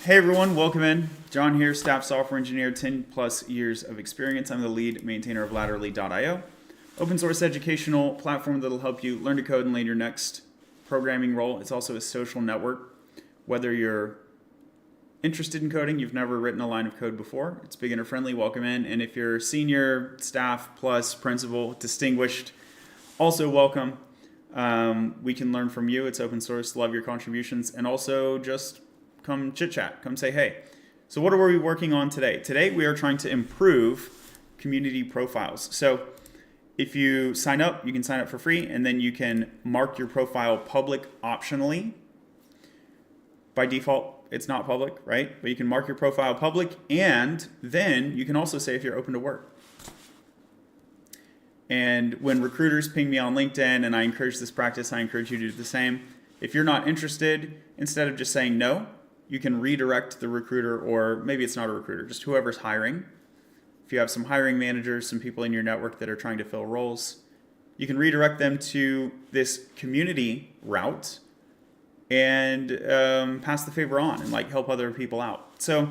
Hey everyone, welcome in. John here, staff software engineer, 10 plus years of experience. I'm the lead maintainer of Latterly.io, open source educational platform that'll help you learn to code and land your next programming role. It's also a social network. Whether you're interested in coding, you've never written a line of code before, it's beginner friendly, welcome in. And if you're senior, staff, plus, principal, distinguished, also welcome. We can learn from you. It's open source, love your contributions, and also just come chit chat, come say hey. So what are we working on today? Today we are trying to improve community profiles. So if you sign up, you can sign up for free, and then you can mark your profile public optionally. By default, it's not public, right? But you can mark your profile public, and then you can also say if you're open to work. And when recruiters ping me on LinkedIn, and I encourage this practice, I encourage you to do the same. If you're not interested, instead of just saying no, you can redirect the recruiter, or maybe it's not a recruiter, just whoever's hiring. If you have some hiring managers, some people in your network that are trying to fill roles, you can redirect them to this community route and pass the favor on and like help other people out. So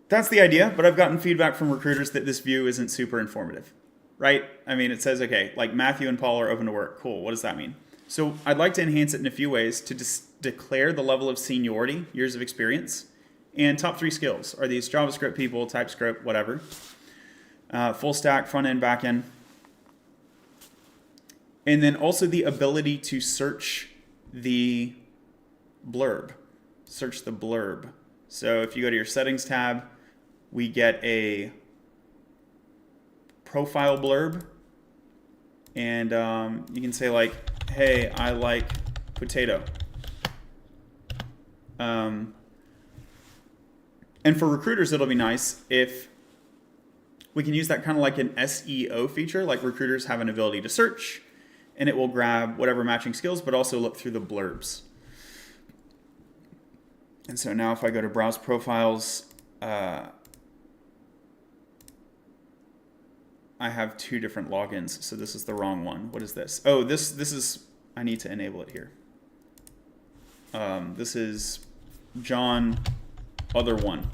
that's the idea, but I've gotten feedback from recruiters that this view isn't super informative, right? I mean, it says, okay, like Matthew and Paul are open to work. Cool, what does that mean? So I'd like to enhance it in a few ways to declare the level of seniority, years of experience, and top 3 skills. Are these JavaScript people, TypeScript, whatever? Full stack, front end, back end. And then also the ability to search the blurb. Search the blurb. So if you go to your settings tab, we get a profile blurb. And you can say like, hey, I like potato. And for recruiters, it'll be nice if we can use that kind of like an SEO feature, like recruiters have an ability to search, and it will grab whatever matching skills, but also look through the blurbs. And so now if I go to browse profiles, I have 2 different logins, so this is the wrong one. What is this? Oh, this is, I need to enable it here. This is John other one.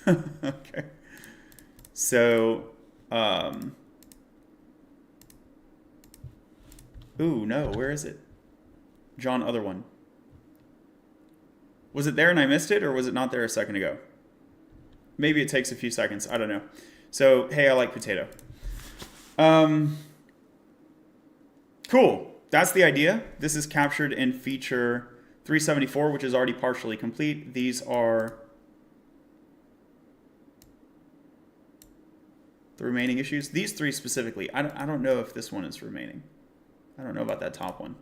Okay. So, ooh, no, where is it? John other one. Was it there and I missed it, or was it not there a second ago? Maybe it takes a few seconds. I don't know. So, hey, I like potato. Cool. That's the idea. This is captured in feature 374, which is already partially complete. These are the remaining issues. These 3 specifically. I don't know if this one is remaining. I don't know about that top one.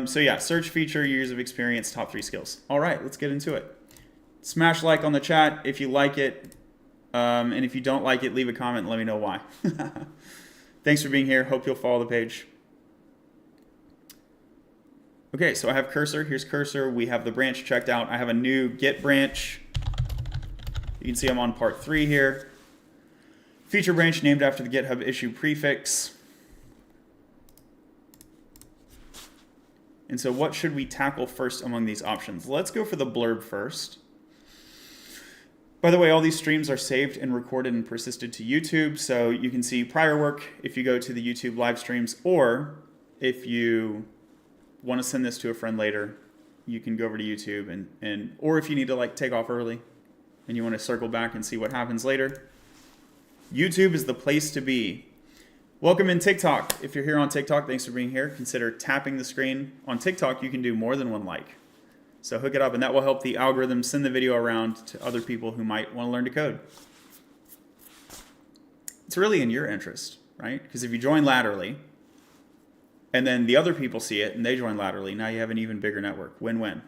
So yeah, search feature, years of experience, top 3 skills. All right, let's get into it. Smash like on the chat if you like it. And if you don't like it, leave a comment and let me know why. Thanks for being here. Hope you'll follow the page. Okay, so I have cursor. Here's cursor. We have the branch checked out. I have a new Git branch. You can see I'm on part 3 here. Feature branch named after the GitHub issue prefix. And so what should we tackle first among these options? Let's go for the blurb first. By the way, all these streams are saved and recorded and persisted to YouTube, so you can see prior work if you go to the YouTube live streams, or if you want to send this to a friend later, you can go over to YouTube, or if you need to like take off early and you want to circle back and see what happens later, YouTube is the place to be. Welcome in TikTok. If you're here on TikTok, thanks for being here. Consider tapping the screen. On TikTok, you can do more than 1 like. So hook it up, and that will help the algorithm send the video around to other people who might want to learn to code. It's really in your interest, right? Because if you join Latterly, and then the other people see it, and they join Latterly, now you have an even bigger network. Win-win.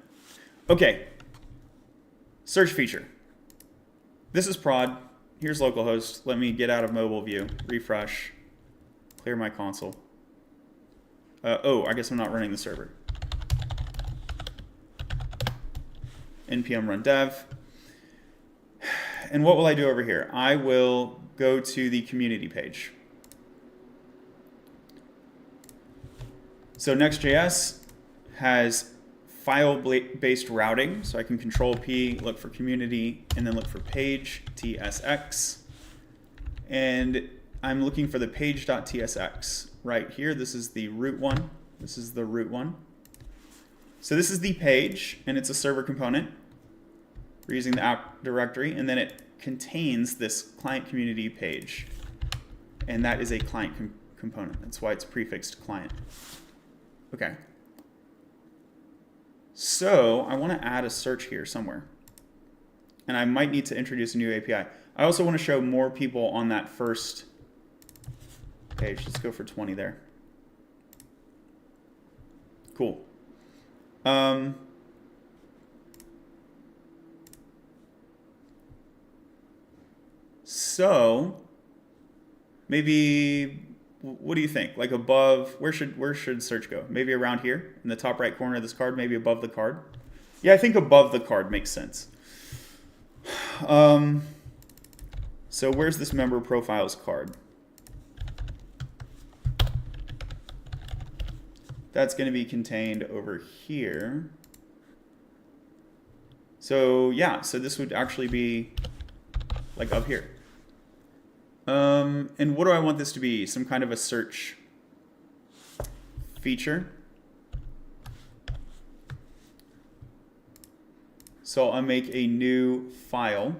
Okay. Search feature. This is prod. Here's localhost. Let me get out of mobile view. Refresh. Clear my console. Oh, I guess I'm not running the server. npm run dev. And what will I do over here? I will go to the community page. So Next.js has file-based routing. So I can control P, look for community, and then look for page, TSX. And I'm looking for the page.tsx right here. This is the root one. This is the root one. So this is the page, and it's a server component. We're using the app directory, and then it contains this client community page. And that is a client component. That's why it's prefixed client. Okay. So I want to add a search here somewhere. And I might need to introduce a new API. I also want to show more people on that first page. Let's go for 20 there. Cool. So maybe, what do you think? Like above, where should search go? Maybe around here in the top right corner of this card, maybe above the card. Yeah, I think above the card makes sense. So where's this member profiles card? That's going to be contained over here. So yeah, so this would actually be like up here. And what do I want this to be? Some kind of a search feature. So I'll make a new file.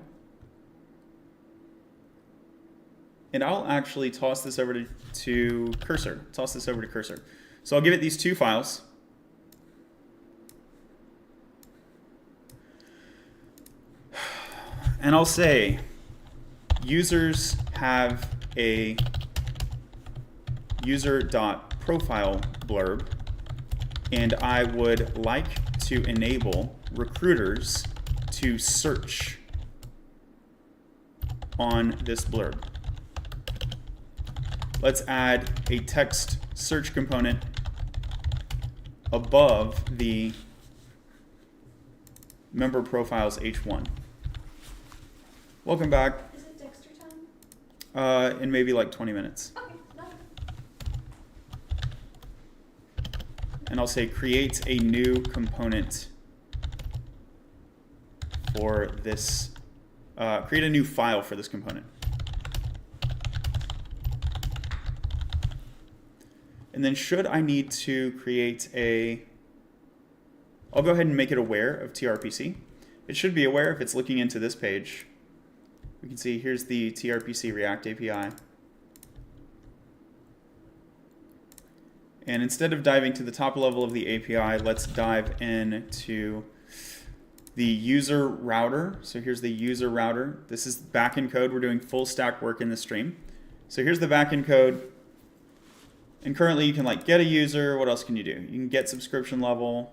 And I'll actually toss this over to Cursor. Toss this over to Cursor. So I'll give it these two files. And I'll say, users have a user.profile blurb, and I would like to enable recruiters to search on this blurb. Let's add a text search component above the member profiles H1. Welcome back. Is it Dexter time? In maybe like 20 minutes. Okay, no. And I'll say create a new component for this, create a new file for this component. And then should I need to create I'll go ahead and make it aware of TRPC. It should be aware if it's looking into this page. We can see here's the TRPC React API. And instead of diving to the top level of the API, let's dive into the user router. So here's the user router. This is backend code. We're doing full stack work in the stream. So here's the backend code. And currently you can like get a user. What else can you do? You can get subscription level,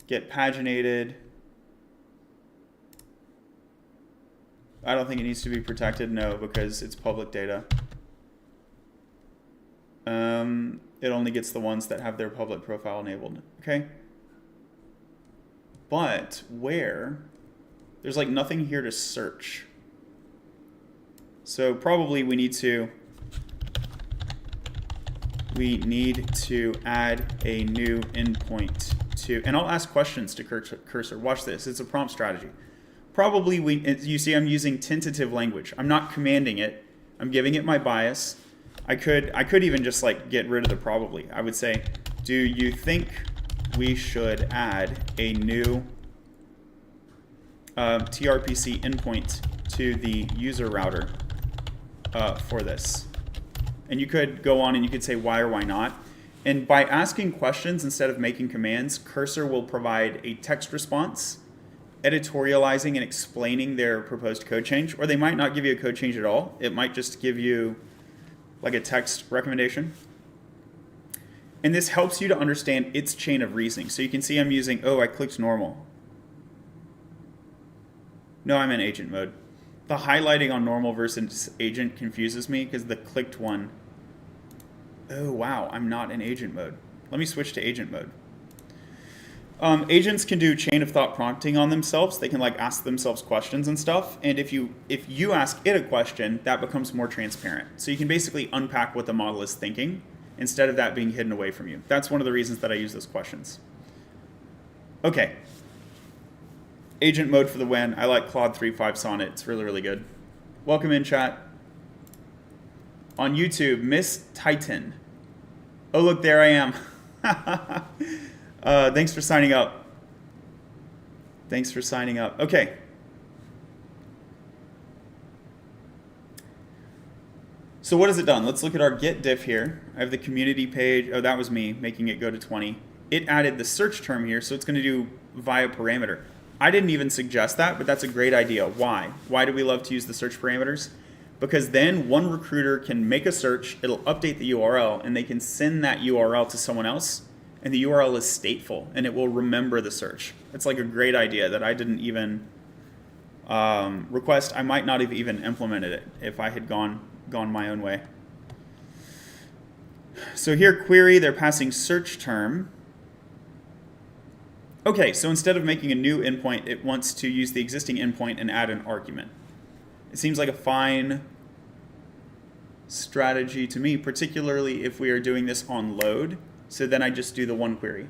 get paginated. I don't think it needs to be protected, no, because it's public data. It only gets the ones that have their public profile enabled, okay? But where? There's like nothing here to search. So probably we need to add a new endpoint to, and I'll ask questions to Cursor. Watch this, it's a prompt strategy. Probably you see I'm using tentative language. I'm not commanding it. I'm giving it my bias. I could even just like get rid of the probably. I would say, do you think we should add a new TRPC endpoint to the user router for this? And you could go on and you could say why or why not. And by asking questions instead of making commands, Cursor will provide a text response, editorializing and explaining their proposed code change, or they might not give you a code change at all. It might just give you like a text recommendation. And this helps you to understand its chain of reasoning. So you can see I'm using, oh, I clicked normal. No, I'm in agent mode. The highlighting on normal versus agent confuses me because the clicked one, oh wow, I'm not in agent mode. Let me switch to agent mode. Agents can do chain of thought prompting on themselves. They can like ask themselves questions and stuff. And if you ask it a question, that becomes more transparent. So you can basically unpack what the model is thinking instead of that being hidden away from you. That's one of the reasons that I use those questions. Okay. Agent mode for the win. I like Claude 3.5 Sonnet. It's really, really good. Welcome in, chat. On YouTube, Miss Titan. Oh, look, there I am. Thanks for signing up. Thanks for signing up. Okay. So what has it done? Let's look at our Git diff here. I have the community page. Oh, that was me making it go to 20. It added the search term here, so it's going to do via parameter. I didn't even suggest that, but that's a great idea. Why? Why do we love to use the search parameters? Because then one recruiter can make a search, it'll update the URL, and they can send that URL to someone else, and the URL is stateful, and it will remember the search. It's like a great idea that I didn't even request. I might not have even implemented it if I had gone my own way. So here, query, they're passing search term. Okay, so instead of making a new endpoint, it wants to use the existing endpoint and add an argument. It seems like a fine strategy to me, particularly if we are doing this on load. So then I just do the one query.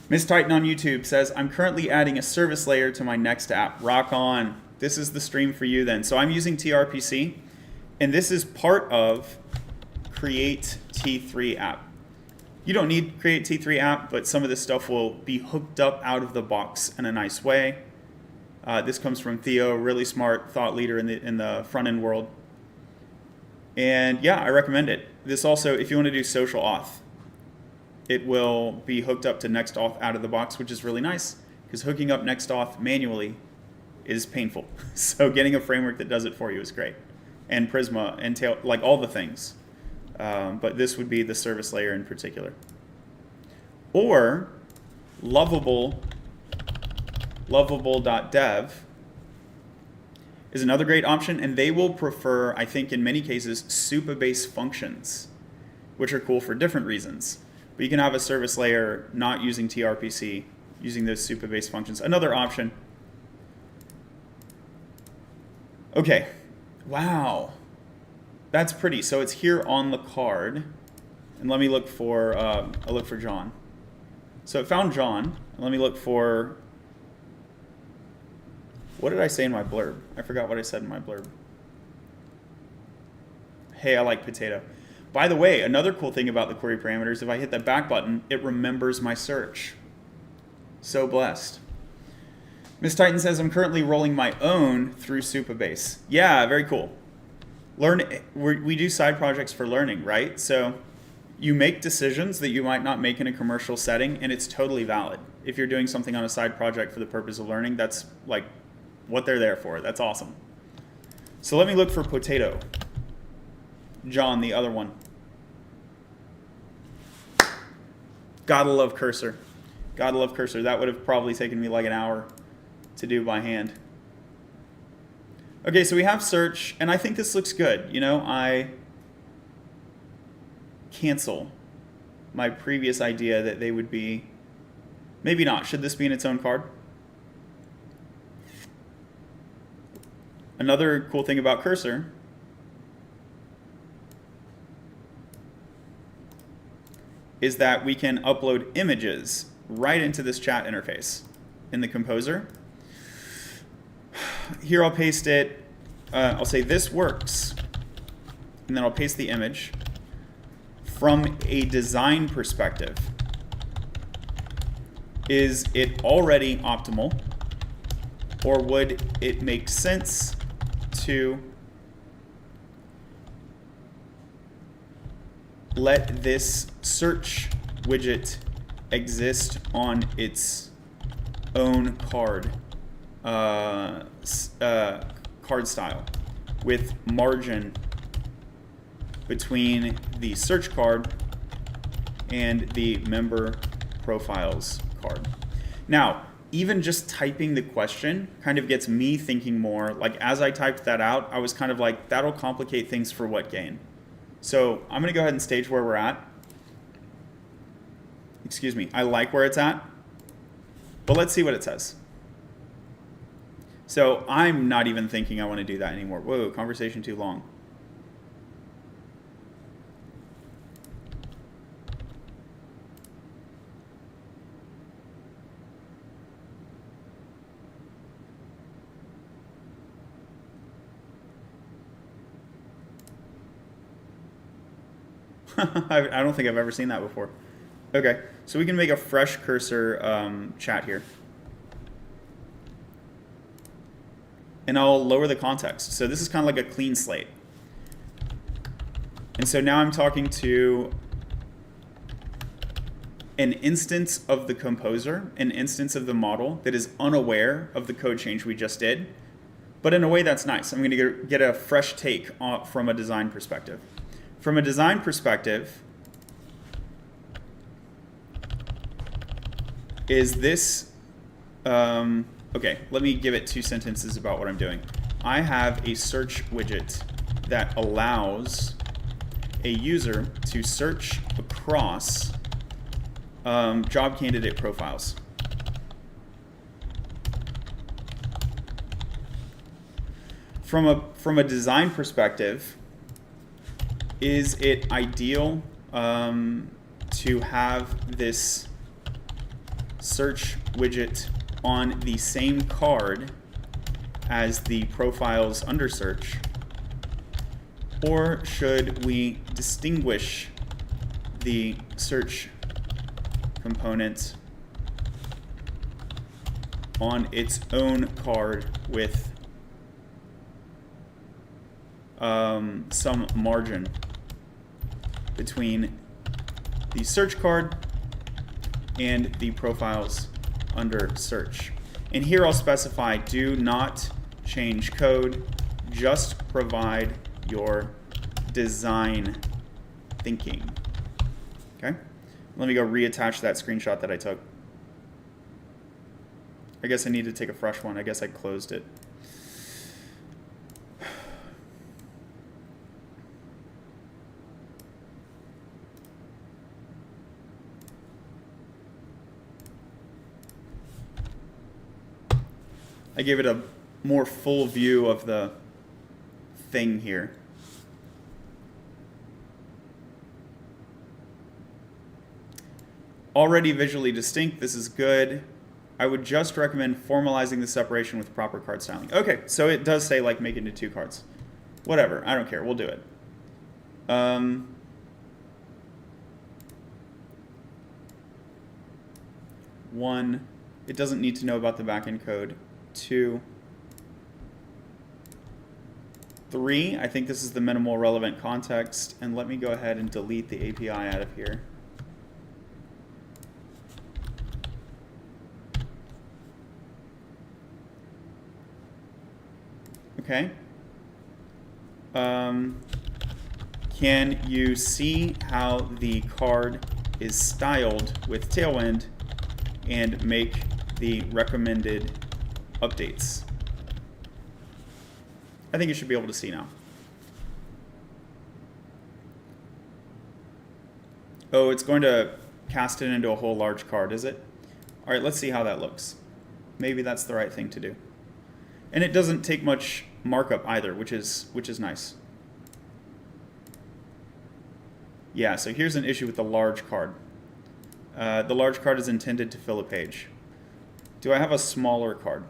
Miss Titan on YouTube says, I'm currently adding a service layer to my next app. Rock on. This is the stream for you then. So I'm using TRPC, and this is part of Create T3 app. You don't need Create T3 app, but some of this stuff will be hooked up out of the box in a nice way. This comes from Theo, really smart thought leader in the front end world. And yeah, I recommend it. This also, if you want to do social auth, it will be hooked up to Nextauth out of the box, which is really nice because hooking up Nextauth manually is painful. So getting a framework that does it for you is great. And Prisma and like all the things. But this would be the service layer in particular. Or lovable.dev is another great option, and they will prefer, I think in many cases, Supabase functions, which are cool for different reasons. But you can have a service layer not using TRPC, using those Supabase functions. Another option. Okay, wow. That's pretty. So it's here on the card. And let me look for, I'll look for John. So it found John. Let me look for, what did I say in my blurb? I forgot what I said in my blurb. Hey, I like potato. By the way, another cool thing about the query parameters, if I hit that back button, it remembers my search. So blessed. Miss Titan says, I'm currently rolling my own through Supabase. Yeah, very cool. We do side projects for learning, right? So you make decisions that you might not make in a commercial setting, and it's totally valid. If you're doing something on a side project for the purpose of learning, that's like what they're there for. That's awesome. So let me look for potato. John, the other one. Gotta love cursor. Gotta love cursor. That would have probably taken me like an hour to do by hand. Okay, so we have search, and I think this looks good. You know, I cancel my previous idea that they would be, maybe not. Should this be in its own card? Another cool thing about cursor is that we can upload images right into this chat interface in the composer. Here I'll paste it. I'll say this works, and then I'll paste the image. From a design perspective, is it already optimal, or would it make sense to let this search widget exist on its own card? Card style with margin between the search card and the member profiles card. Now, even just typing the question kind of gets me thinking more. Like as I typed that out, I was kind of like, that'll complicate things for what gain? So I'm going to go ahead and stage where we're at. Excuse me. I like where it's at, but let's see what it says. So I'm not even thinking I want to do that anymore. Whoa, conversation too long. I don't think I've ever seen that before. Okay, so we can make a fresh cursor chat here. And I'll lower the context. So this is kind of like a clean slate. And so now I'm talking to an instance of the composer, an instance of the model that is unaware of the code change we just did. But in a way that's nice. I'm going to get a fresh take from a design perspective. From a design perspective, is this, okay, let me give it 2 sentences about what I'm doing. I have a search widget that allows a user to search across job candidate profiles. From a design perspective, is it ideal to have this search widget on the same card as the profiles under search? Or should we distinguish the search component on its own card with some margin between the search card and the profiles under search? And here I'll specify, do not change code, just provide your design thinking. Okay? Let me go reattach that screenshot that I took. I guess I need to take a fresh one. I guess I closed it. I gave it a more full view of the thing here. Already visually distinct, this is good. I would just recommend formalizing the separation with proper card styling. Okay, so it does say like make it into 2 cards. Whatever, I don't care, we'll do it. One, it doesn't need to know about the backend code. 2, 3, I think this is the minimal relevant context, and let me go ahead and delete the API out of here. Okay. Can you see how the card is styled with Tailwind and make the recommended updates? I think you should be able to see now. Oh, it's going to cast it into a whole large card, is it? All right, let's see how that looks. Maybe that's the right thing to do. And it doesn't take much markup either, which is nice. Yeah, so here's an issue with the large card. The large card is intended to fill a page. Do I have a smaller card?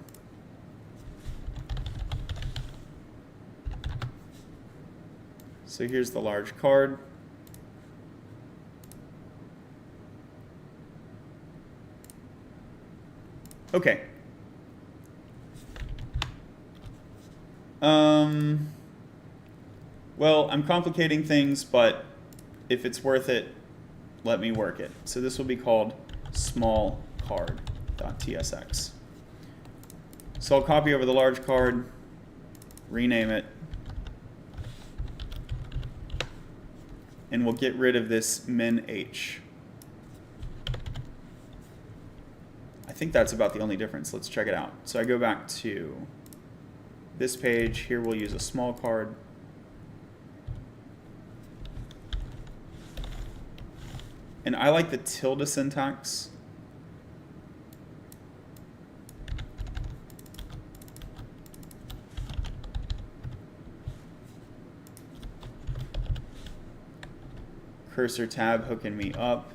So here's the large card. Okay. Well, I'm complicating things, but if it's worth it, let me work it. So this will be called smallcard.tsx. So I'll copy over the large card, rename it, and we'll get rid of this min-h. I think that's about the only difference. Let's check it out. So I go back to this page. Here we'll use a small card. And I like the tilde syntax. Cursor tab hooking me up.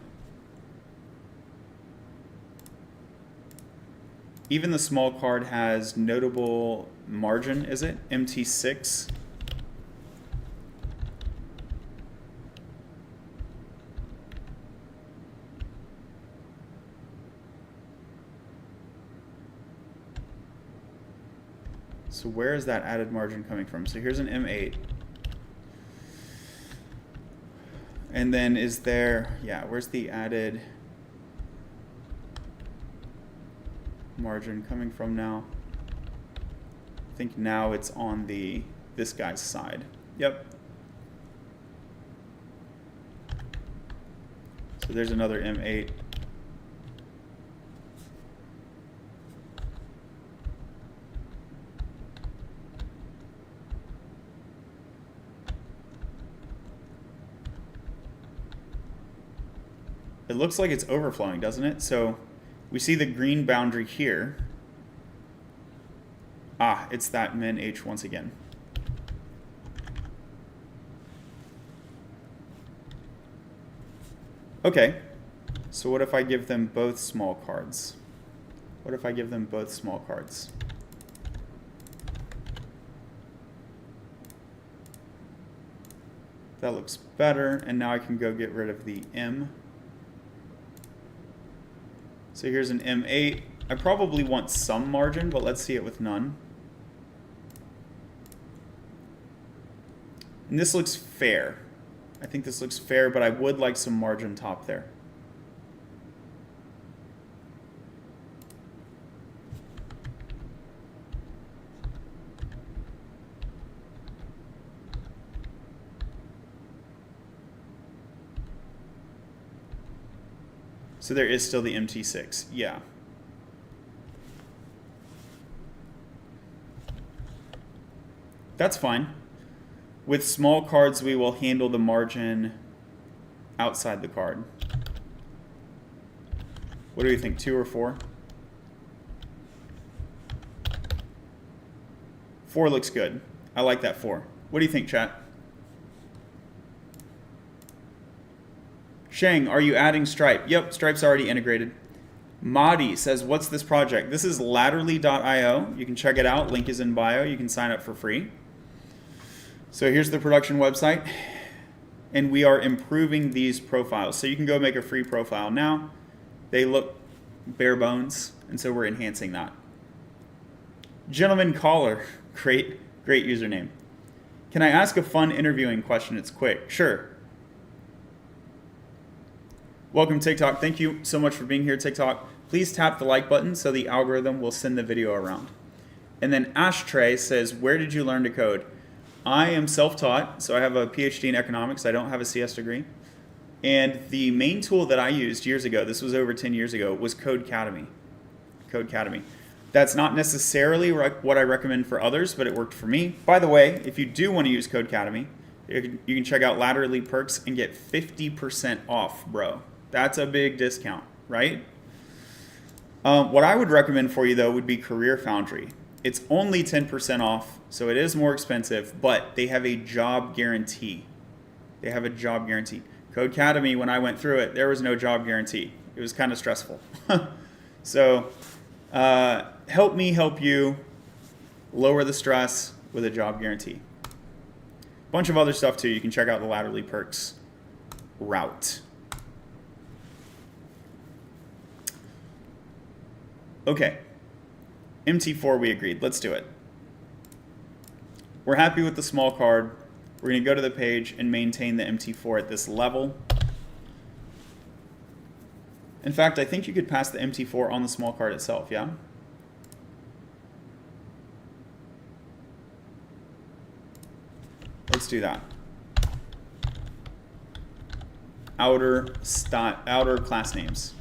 Even the small card has notable margin, is it? MT6. So where is that added margin coming from? So here's an M8. And then is there, yeah, where's the added margin coming from now? I think now it's on this guy's side. Yep. So there's another M8. It looks like it's overflowing, doesn't it? So we see the green boundary here. Ah, it's that min H once again. Okay, so what if I give them both small cards? What if I give them both small cards? That looks better, and now I can go get rid of the M. So here's an M8. I probably want some margin, but let's see it with none. And this looks fair. I think this looks fair, but I would like some margin top there. So there is still the MT6, yeah. That's fine. With small cards, we will handle the margin outside the card. What do you think, 2 or 4? 4 looks good. I like that 4. What do you think, chat? Shang, are you adding Stripe? Yep, Stripe's already integrated. Madi says, what's this project? This is Latterly.io. You can check it out. Link is in bio. You can sign up for free. So here's the production website. And we are improving these profiles. So you can go make a free profile now. They look bare bones, and so we're enhancing that. Gentleman Caller, great username. Can I ask a fun interviewing question? It's quick. Sure. Welcome, TikTok. Thank you so much for being here, TikTok. Please tap the like button so the algorithm will send the video around. And then Ashtray says, where did you learn to code? I am self-taught, so I have a PhD in economics. I don't have a CS degree. And the main tool that I used years ago, this was over 10 years ago, was Codecademy. Codecademy. That's not necessarily what I recommend for others, but it worked for me. By the way, if you do want to use Codecademy, you can check out Latterly Perks and get 50% off, bro. That's a big discount, right? What I would recommend for you, though, would be Career Foundry. It's only 10% off, so it is more expensive, but they have a job guarantee. They have a job guarantee. Codecademy, when I went through it, there was no job guarantee. It was kind of stressful. So help me help you lower the stress with a job guarantee. Bunch of other stuff, too. You can check out the Latterly Perks route. Okay, MT4 we agreed. Let's do it. We're happy with the small card. We're going to go to the page and maintain the MT4 at this level. In fact, I think you could pass the MT4 on the small card itself, yeah? Let's do that. Outer class names.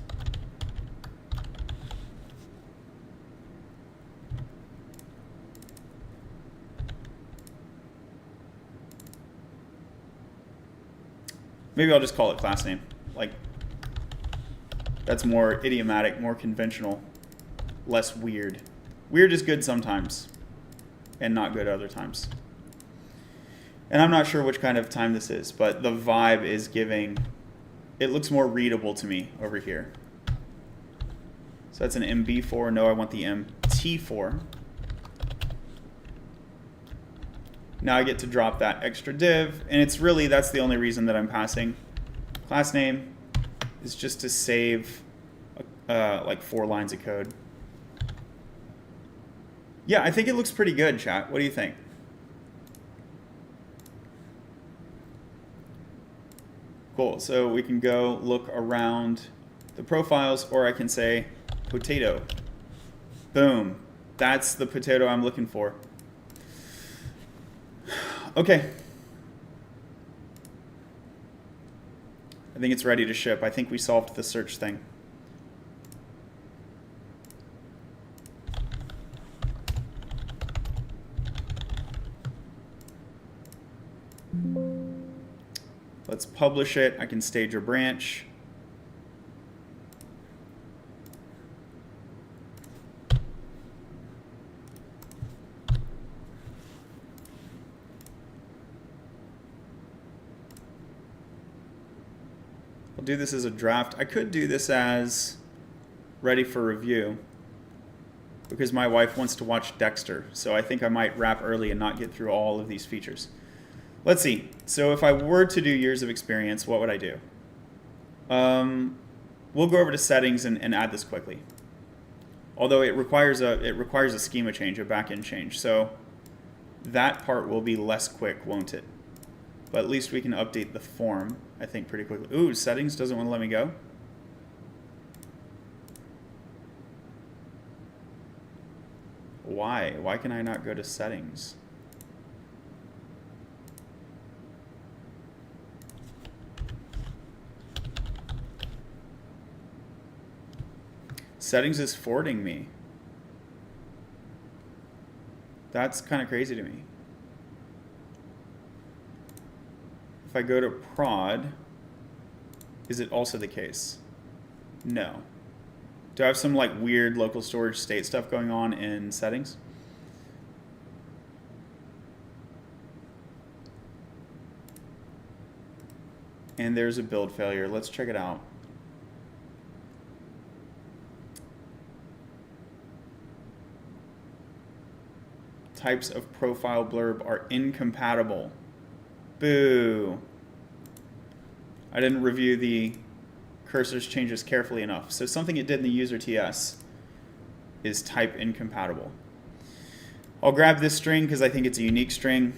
Maybe I'll just call it class name. Like, that's more idiomatic, more conventional, less weird. Weird is good sometimes, and not good other times. And I'm not sure which kind of time this is, but the vibe is giving, it looks more readable to me over here. So that's an MB4. No, I want the MT4. Now I get to drop that extra div, and it's really, that's the only reason that I'm passing. Class name is just to save like 4 lines of code. Yeah, I think it looks pretty good, chat. What do you think? Cool. So we can go look around the profiles, or I can say potato. Boom. That's the potato I'm looking for. Okay. I think it's ready to ship. I think we solved the search thing. Let's publish it. I can stage a branch. I'll do this as a draft. I could do this as ready for review because my wife wants to watch Dexter. So I think I might wrap early and not get through all of these features. Let's see. So if I were to do years of experience, what would I do? We'll go over to settings and add this quickly. Although it requires a schema change, a backend change. So that part will be less quick, won't it? But at least we can update the form, I think, pretty quickly. Ooh, settings doesn't want to let me go. Why? Why can I not go to settings? Settings is forwarding me. That's kind of crazy to me. If I go to prod, is it also the case? No. Do I have some like weird local storage state stuff going on in settings? And there's a build failure. Let's check it out. Types of profile blurb are incompatible. Boo. I didn't review the cursors changes carefully enough. So something it did in the user TS is type incompatible. I'll grab this string because I think it's a unique string.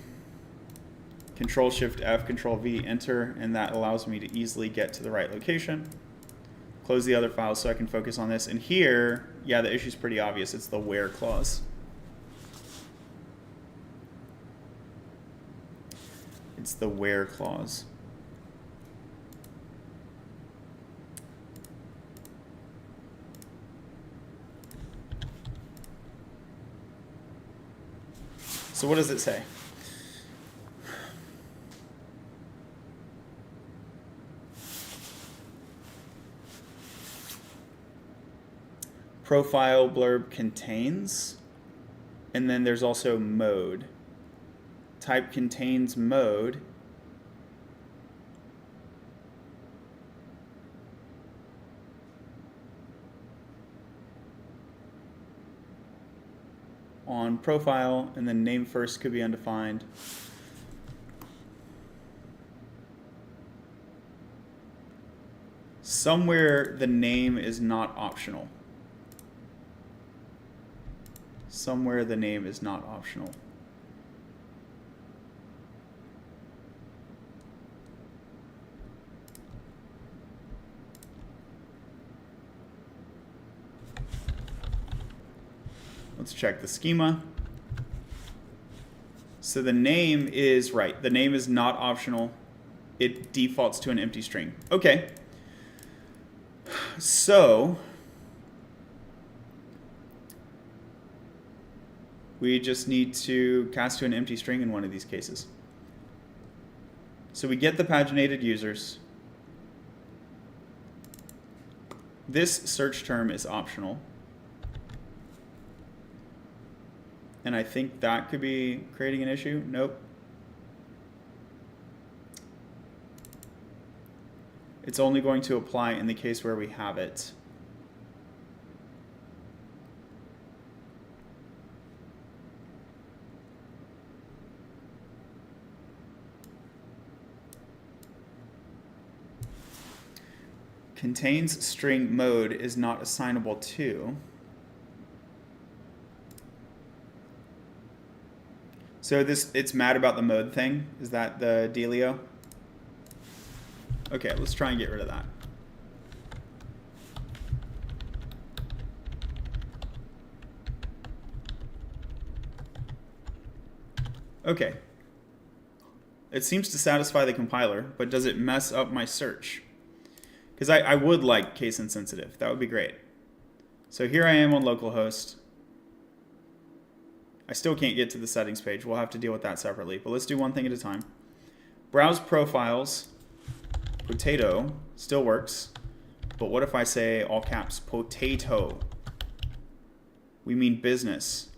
Control Shift F, Control V, enter, and that allows me to easily get to the right location. Close the other files so I can focus on this. And here, yeah, the issue's pretty obvious. It's the where clause. It's the where clause. So what does it say? Profile blurb contains, and then there's also mode. Type contains mode. On profile, and then name first could be undefined. Somewhere the name is not optional. Somewhere the name is not optional. Let's check the schema. So the name is right. The name is not optional. It defaults to an empty string. Okay. So we just need to cast to an empty string in one of these cases. So we get the paginated users. This search term is optional. And I think that could be creating an issue. Nope. It's only going to apply in the case where we have it. Contains string mode is not assignable to. So it's mad about the mode thing. Is that the dealio? Okay, let's try and get rid of that. Okay. It seems to satisfy the compiler, but does it mess up my search? Because I would like case insensitive. That would be great. So here I am on localhost. I still can't get to the settings page. We'll have to deal with that separately. But let's do one thing at a time. Browse profiles. Potato still works. But what if I say all caps potato? We mean business.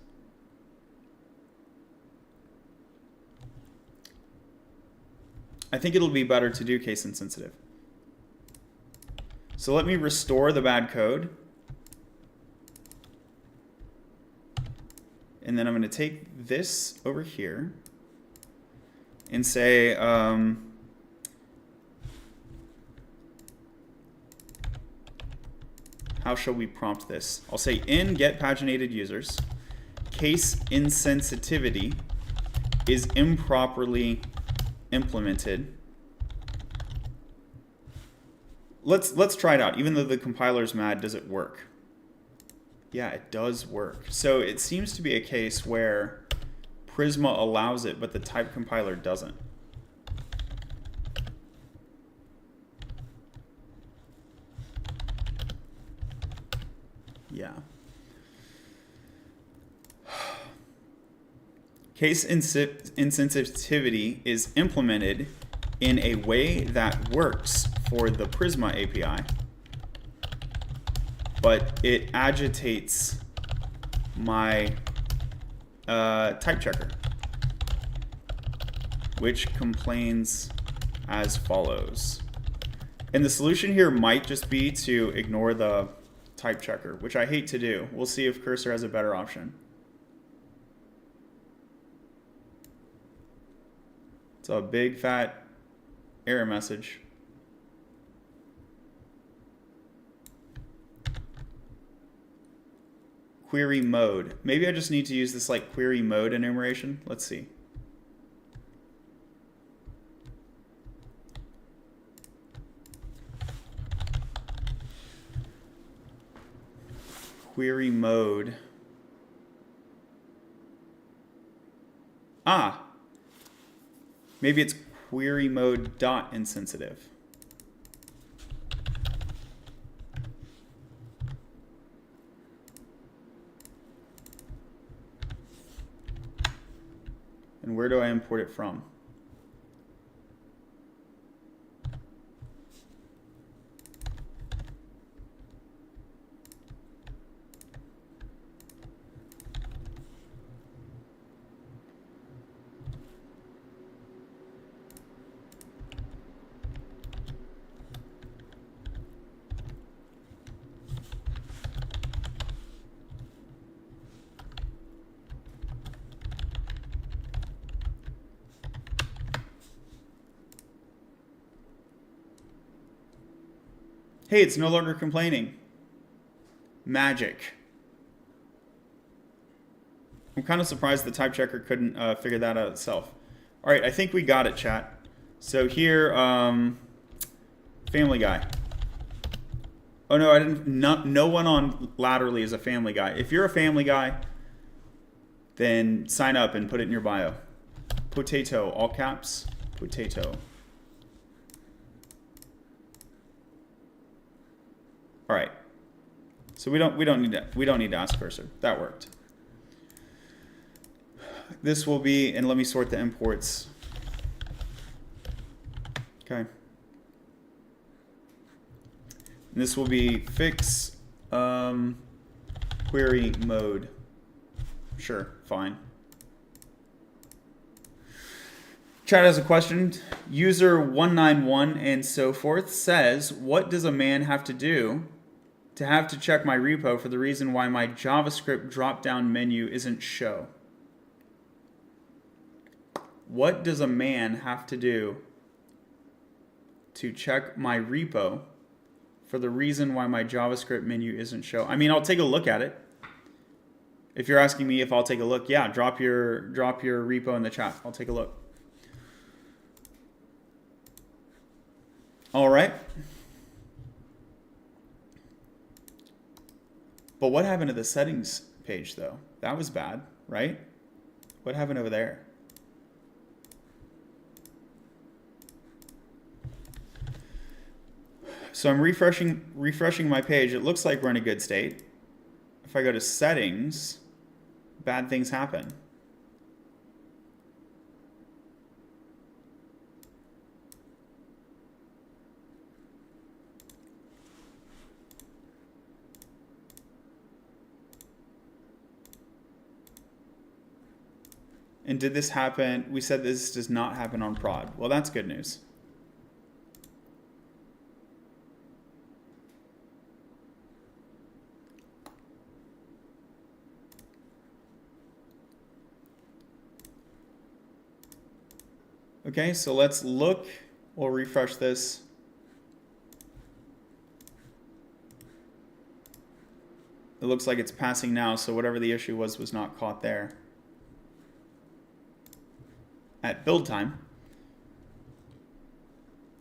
I think it'll be better to do case insensitive. So let me restore the bad code. And then I'm going to take this over here and say, how shall we prompt this? I'll say in get paginated users, case insensitivity is improperly implemented. Let's try it out. Even though the compiler's mad, does it work? Yeah, it does work. So it seems to be a case where Prisma allows it, but the type compiler doesn't. Yeah. Case insensitivity is implemented in a way that works for the Prisma API, but it agitates my type checker, which complains as follows. And the solution here might just be to ignore the type checker, which I hate to do. We'll see if Cursor has a better option. It's a big fat error message. Query mode. Maybe I just need to use this like query mode enumeration. Let's see. Query mode. Ah. Maybe it's query mode dot insensitive. And where do I import it from? Hey, it's no longer complaining. Magic. I'm kind of surprised the type checker couldn't figure that out itself. All right, I think we got it, chat. So here, Family Guy. Oh no, I didn't. No one on Laterally is a Family Guy. If you're a Family Guy, then sign up and put it in your bio. Potato, all caps. Potato. All right. So we don't need to ask Cursor. That worked. This will be, and let me sort the imports. Okay. And this will be fix query mode. Sure, fine. Chat has a question. User 191 and so forth says, what does a man have to do to have to check my repo for the reason why my JavaScript drop-down menu isn't show? What does a man have to do to check my repo for the reason why my JavaScript menu isn't show? I mean, I'll take a look at it. If you're asking me if I'll take a look, yeah, drop your repo in the chat. I'll take a look. All right. But what happened to the settings page though? That was bad, right? What happened over there? So I'm refreshing my page. It looks like we're in a good state. If I go to settings, bad things happen. And did this happen? We said this does not happen on prod. Well, that's good news. Okay, so let's look. We'll refresh this. It looks like it's passing now, so whatever the issue was not caught there. At build time.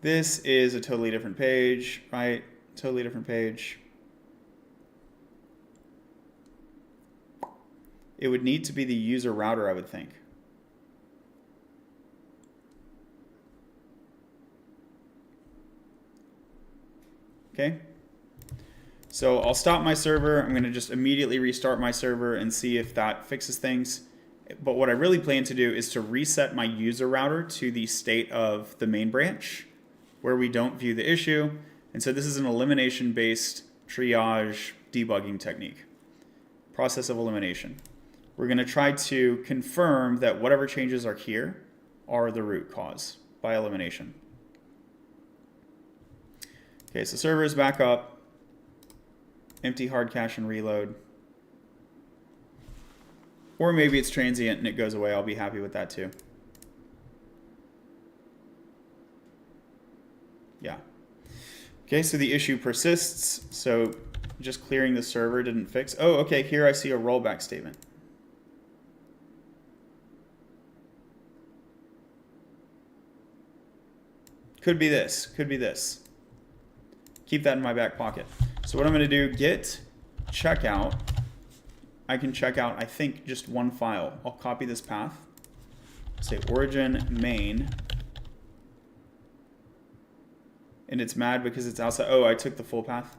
This is a totally different page, right? Totally different page. It would need to be the user router, I would think. Okay. So I'll stop my server. I'm going to just immediately restart my server and see if that fixes things. But what I really plan to do is to reset my user router to the state of the main branch where we don't view the issue. And so this is an elimination-based triage debugging technique. Process of elimination. We're going to try to confirm that whatever changes are here are the root cause by elimination. Okay, so server is back up. Empty hard cache and reload. Or maybe it's transient and it goes away. I'll be happy with that too. Yeah. Okay, so the issue persists. So just clearing the server didn't fix. Oh, okay, here I see a rollback statement. Could be this, could be this. Keep that in my back pocket. So what I'm going to do, git checkout. I can check out, I think, just one file. I'll copy this path. Say origin main. And it's mad because it's outside. Oh, I took the full path.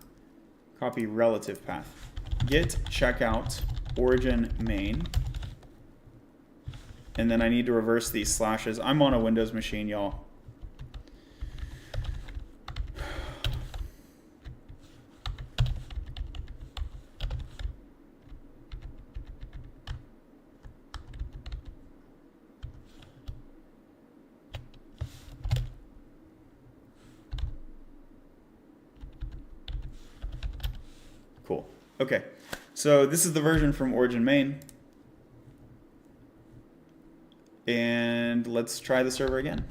Copy relative path. Git checkout origin main. And then I need to reverse these slashes. I'm on a Windows machine, y'all. Cool. Okay. So this is the version from origin main. And let's try the server again.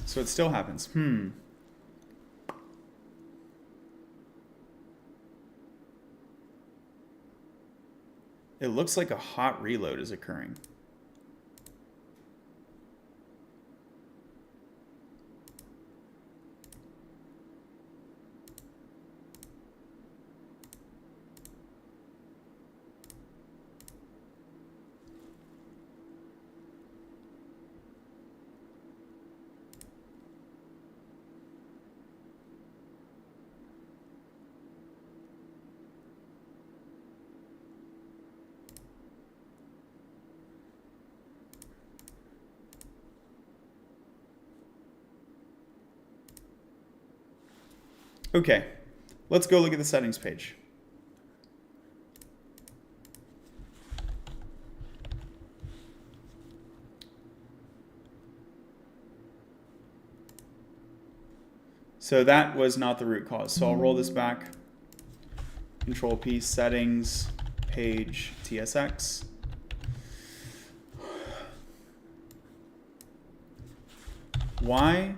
So it still happens. It looks like a hot reload is occurring. Okay, let's go look at the settings page. So that was not the root cause. So I'll roll this back. Control P, settings, page, TSX. Why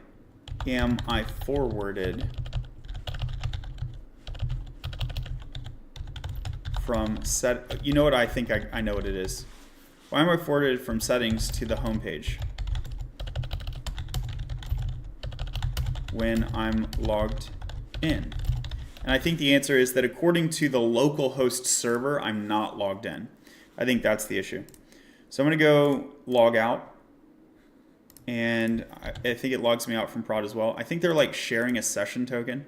am I forwarded from set? You know what? I think I know what it is. Why am I forwarded from settings to the home page when I'm logged in? And I think the answer is that according to the localhost server, I'm not logged in. I think that's the issue. So I'm going to go log out. And I think it logs me out from prod as well. I think they're like sharing a session token.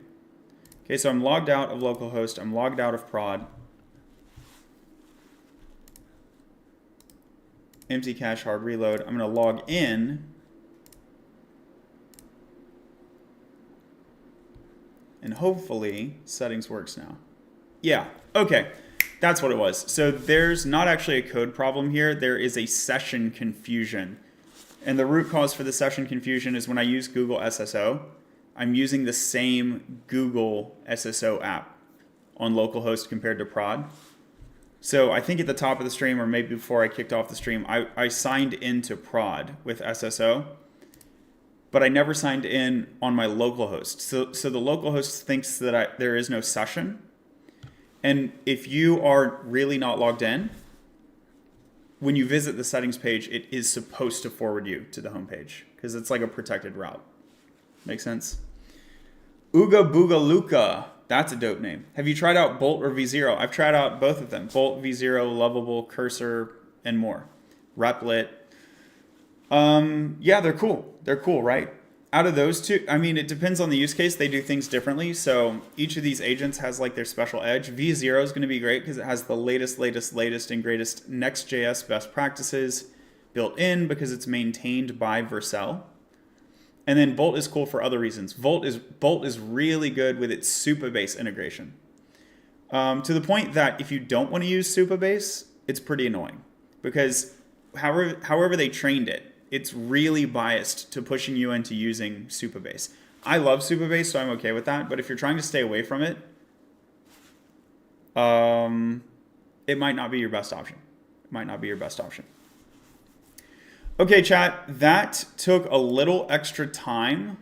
Okay, so I'm logged out of localhost. I'm logged out of prod. Empty cache, hard reload. I'm going to log in. And hopefully settings works now. Yeah, okay. That's what it was. So there's not actually a code problem here. There is a session confusion. And the root cause for the session confusion is when I use Google SSO, I'm using the same Google SSO app on localhost compared to prod. So I think at the top of the stream, or maybe before I kicked off the stream, I signed into prod with SSO, but I never signed in on my localhost. So the localhost thinks that there is no session. And if you are really not logged in, when you visit the settings page, it is supposed to forward you to the home page because it's like a protected route. Make sense? Ooga Booga Luka. That's a dope name. Have you tried out Bolt or V0? I've tried out both of them. Bolt, V0, Lovable, Cursor, and more. Replit. Yeah, they're cool. They're cool, right? Out of those two, I mean, it depends on the use case. They do things differently. So each of these agents has like their special edge. V0 is going to be great because it has the latest and greatest Next.js best practices built in because it's maintained by Vercel. And then Bolt is cool for other reasons. Bolt is really good with its Supabase integration. To the point that if you don't want to use Supabase, it's pretty annoying because however they trained it, it's really biased to pushing you into using Supabase. I love Supabase, so I'm okay with that. But if you're trying to stay away from it, it might not be your best option. It might not be your best option. Okay, chat, that took a little extra time.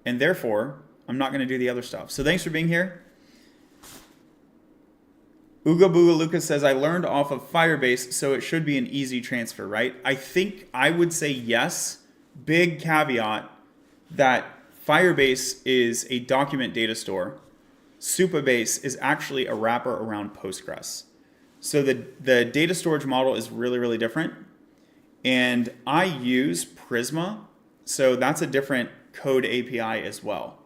And therefore, I'm not going to do the other stuff. So thanks for being here. Ooga Booga Lucas says, I learned off of Firebase, so it should be an easy transfer, right? I think I would say yes. Big caveat that Firebase is a document data store. Supabase is actually a wrapper around Postgres. So the data storage model is really, really different. And I use Prisma, so that's a different code API as well.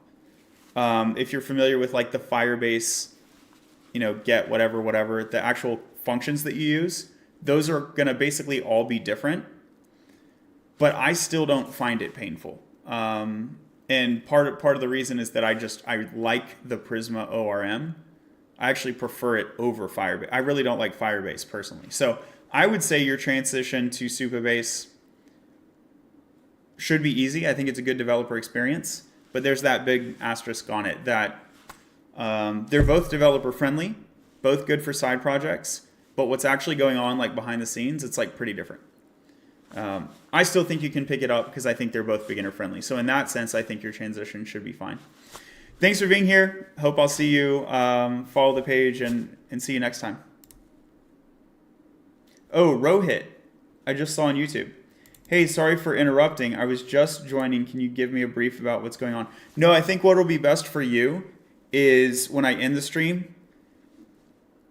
If you're familiar with like the Firebase, get whatever, the actual functions that you use, those are going to basically all be different. But I still don't find it painful. And part of the reason is that I like the Prisma ORM. I actually prefer it over Firebase. I really don't like Firebase personally. So I would say your transition to Supabase should be easy. I think it's a good developer experience. But there's that big asterisk on it that they're both developer friendly, both good for side projects. But what's actually going on like behind the scenes, it's like pretty different. I still think you can pick it up because I think they're both beginner friendly. So in that sense, I think your transition should be fine. Thanks for being here. Hope I'll see you. Follow the page and see you next time. Oh, Rohit, I just saw on YouTube. Hey, sorry for interrupting. I was just joining. Can you give me a brief about what's going on? No, I think what will be best for you is when I end the stream,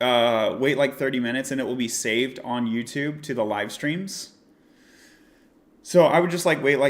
wait like 30 minutes and it will be saved on YouTube to the live streams. So I would just like wait like